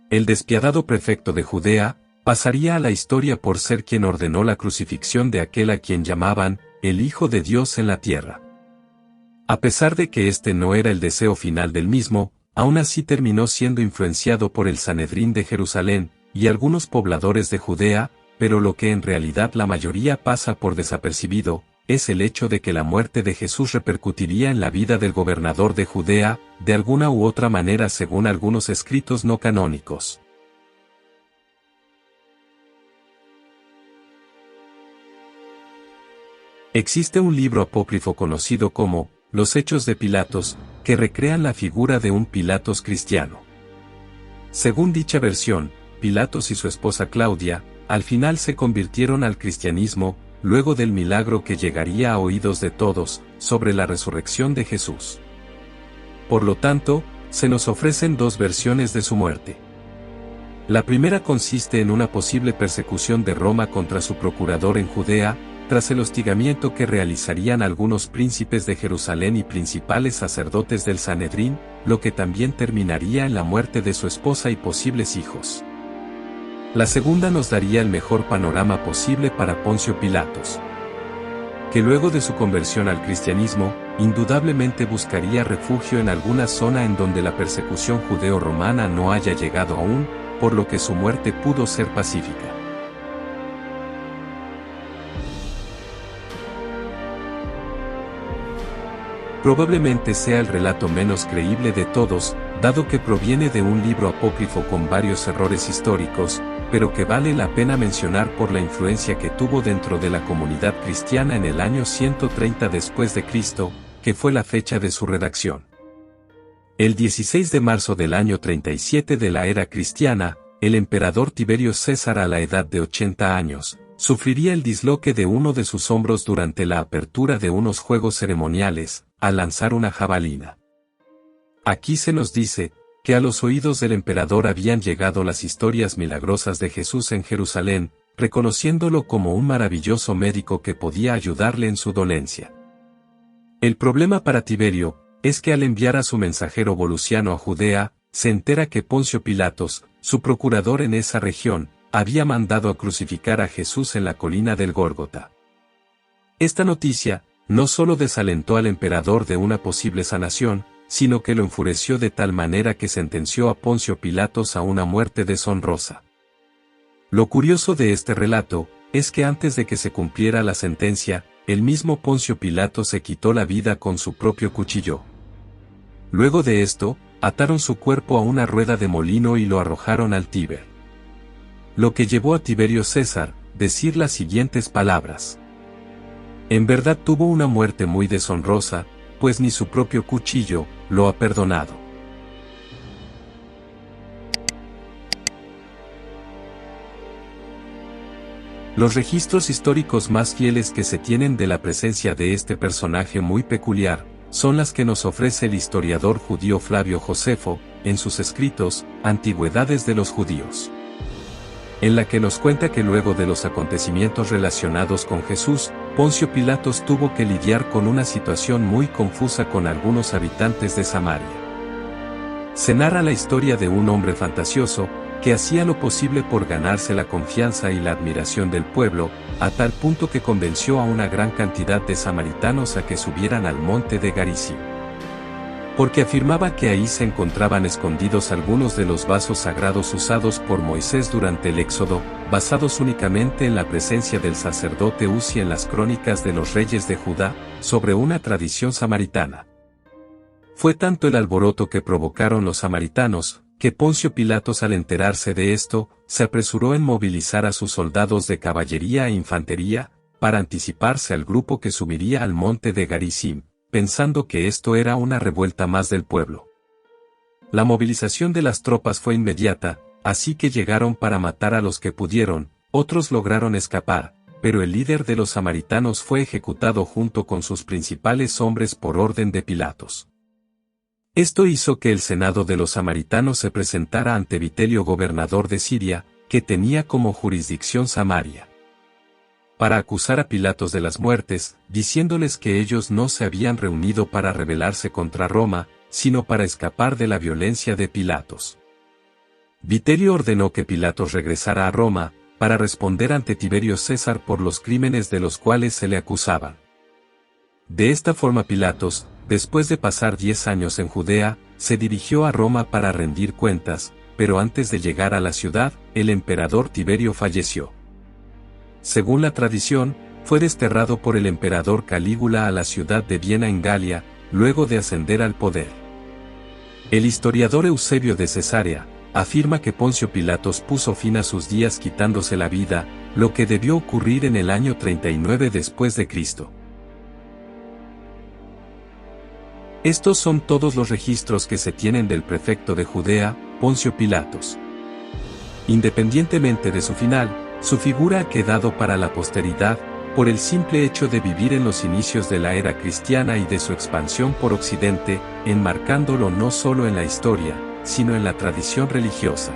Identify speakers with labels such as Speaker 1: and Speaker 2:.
Speaker 1: El despiadado prefecto de Judea, pasaría a la historia por ser quien ordenó la crucifixión de aquel a quien llamaban, el Hijo de Dios en la tierra. A pesar de que este no era el deseo final del mismo, aún así terminó siendo influenciado por el Sanedrín de Jerusalén, y algunos pobladores de Judea, pero lo que en realidad la mayoría pasa por desapercibido, es el hecho de que la muerte de Jesús repercutiría en la vida del gobernador de Judea, de alguna u otra manera según algunos escritos no canónicos. Existe un libro apócrifo conocido como Los Hechos de Pilatos, que recrean la figura de un Pilatos cristiano. Según dicha versión, Pilatos y su esposa Claudia, al final se convirtieron al cristianismo, luego del milagro que llegaría a oídos de todos, sobre la resurrección de Jesús. Por lo tanto, se nos ofrecen dos versiones de su muerte. La primera consiste en una posible persecución de Roma contra su procurador en Judea, tras el hostigamiento que realizarían algunos príncipes de Jerusalén y principales sacerdotes del Sanedrín, lo que también terminaría en la muerte de su esposa y posibles hijos. La segunda nos daría el mejor panorama posible para Poncio Pilatos, que luego de su conversión al cristianismo, indudablemente buscaría refugio en alguna zona en donde la persecución judeo-romana no haya llegado aún, por lo que su muerte pudo ser pacífica. Probablemente sea el relato menos creíble de todos, dado que proviene de un libro apócrifo con varios errores históricos, pero que vale la pena mencionar por la influencia que tuvo dentro de la comunidad cristiana en el año 130 después de Cristo, que fue la fecha de su redacción. El 16 de marzo del año 37 de la era cristiana, el emperador Tiberio César a la edad de 80 años, sufriría el disloque de uno de sus hombros durante la apertura de unos juegos ceremoniales, al lanzar una jabalina. Aquí se nos dice, que a los oídos del emperador habían llegado las historias milagrosas de Jesús en Jerusalén, reconociéndolo como un maravilloso médico que podía ayudarle en su dolencia. El problema para Tiberio, es que al enviar a su mensajero Volusiano a Judea, se entera que Poncio Pilatos, su procurador en esa región, había mandado a crucificar a Jesús en la colina del Gólgota. Esta noticia, no solo desalentó al emperador de una posible sanación, sino que lo enfureció de tal manera que sentenció a Poncio Pilatos a una muerte deshonrosa. Lo curioso de este relato, es que antes de que se cumpliera la sentencia, el mismo Poncio Pilatos se quitó la vida con su propio cuchillo. Luego de esto, ataron su cuerpo a una rueda de molino y lo arrojaron al Tíber. Lo que llevó a Tiberio César, decir las siguientes palabras. En verdad tuvo una muerte muy deshonrosa, pues ni su propio cuchillo lo ha perdonado. Los registros históricos más fieles que se tienen de la presencia de este personaje muy peculiar, son las que nos ofrece el historiador judío Flavio Josefo, en sus escritos, Antigüedades de los Judíos, en la que nos cuenta que luego de los acontecimientos relacionados con Jesús, Poncio Pilatos tuvo que lidiar con una situación muy confusa con algunos habitantes de Samaria. Se narra la historia de un hombre fantasioso, que hacía lo posible por ganarse la confianza y la admiración del pueblo, a tal punto que convenció a una gran cantidad de samaritanos a que subieran al monte de Garizim, porque afirmaba que ahí se encontraban escondidos algunos de los vasos sagrados usados por Moisés durante el Éxodo, basados únicamente en la presencia del sacerdote Uzi en las crónicas de los reyes de Judá, sobre una tradición samaritana. Fue tanto el alboroto que provocaron los samaritanos, que Poncio Pilatos al enterarse de esto, se apresuró en movilizar a sus soldados de caballería e infantería, para anticiparse al grupo que subiría al monte de Garizim, pensando que esto era una revuelta más del pueblo. La movilización de las tropas fue inmediata, así que llegaron para matar a los que pudieron, otros lograron escapar, pero el líder de los samaritanos fue ejecutado junto con sus principales hombres por orden de Pilatos. Esto hizo que el senado de los samaritanos se presentara ante Vitelio gobernador de Siria, que tenía como jurisdicción Samaria, para acusar a Pilatos de las muertes, diciéndoles que ellos no se habían reunido para rebelarse contra Roma, sino para escapar de la violencia de Pilatos. Vitelio ordenó que Pilatos regresara a Roma, para responder ante Tiberio César por los crímenes de los cuales se le acusaba. De esta forma Pilatos, después de pasar 10 años en Judea, se dirigió a Roma para rendir cuentas, pero antes de llegar a la ciudad, el emperador Tiberio falleció. Según la tradición, fue desterrado por el emperador Calígula a la ciudad de Viena en Galia, luego de ascender al poder. El historiador Eusebio de Cesarea afirma que Poncio Pilatos puso fin a sus días quitándose la vida, lo que debió ocurrir en el año 39 después de Cristo. Estos son todos los registros que se tienen del prefecto de Judea, Poncio Pilatos. Independientemente de su final, su figura ha quedado para la posteridad, por el simple hecho de vivir en los inicios de la era cristiana y de su expansión por Occidente, enmarcándolo no solo en la historia, sino en la tradición religiosa.